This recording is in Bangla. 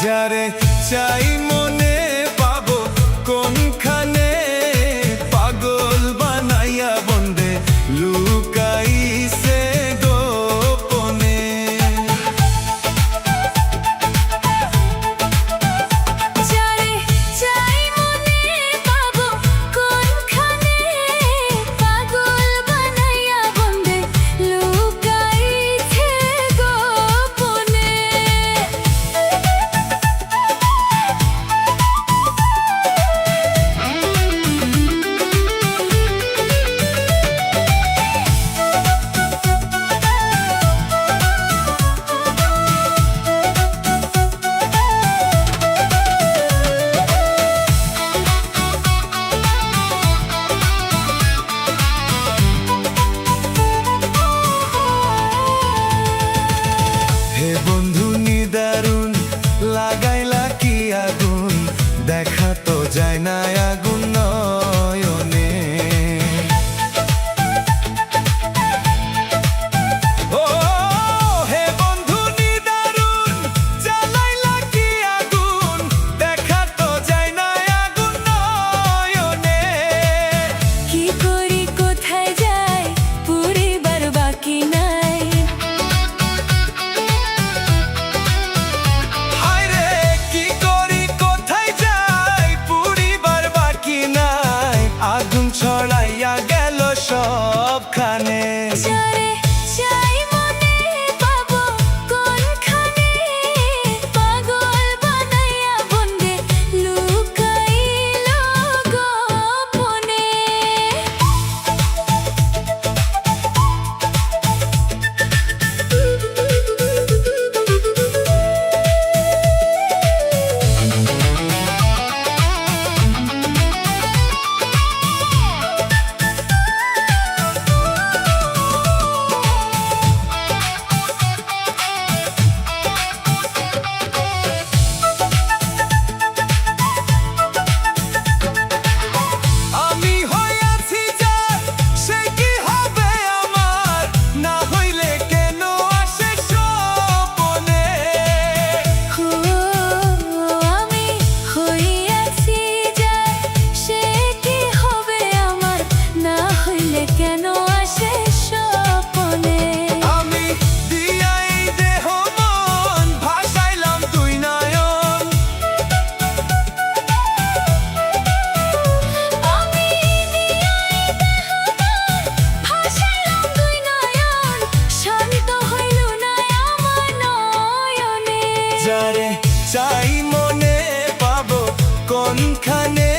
যারে চাই মনে পাবো কোনখানে, পাগল বানাইয়া বন্দে লুকাইছে গোপনে। যারে চাই মনে পাবো কোনখানে, পাগল বানাইয়া বন্দে লুকাইছে গোপনে। হে বন্ধু নিদারুণ লাগাইলা কি আগুন, দেখা তো যায় না আগুন নয়নে। ও হে বন্ধু নিদারুণ জ্বালাইলা কি আগুন, দেখা তো যায় না আগুন নয়নে। কি করি কোথায় যাই পুরিবার বাকি নাই, হায়রে কি করি কোথায় যাই পুরিবার বাকি নাই, আগুন ছড়াইয়া গেল সবখানে। যারে চাই মনে পাবো কোনখানে, পাগল বানাইয়া বন্দে লুকাইলো গোপনে। আমি হইয়াছি যার, সে কি হবে আমার, না হইলে কেন আসে স্বপনে। ও আমি হইয়াছি যার, সে কি হবে আমার, না হইলে কেন আসে স্বপনে। আমি দিয়াই দেহ মন ভাসাইলাম দুই নয়ন, আমি দিয়াই দেহ মন ভাসাইলাম দুই নয়ন, শান্ত হইল না আমার নয়নে। যারে চাই মনে পাবো কোনখানে,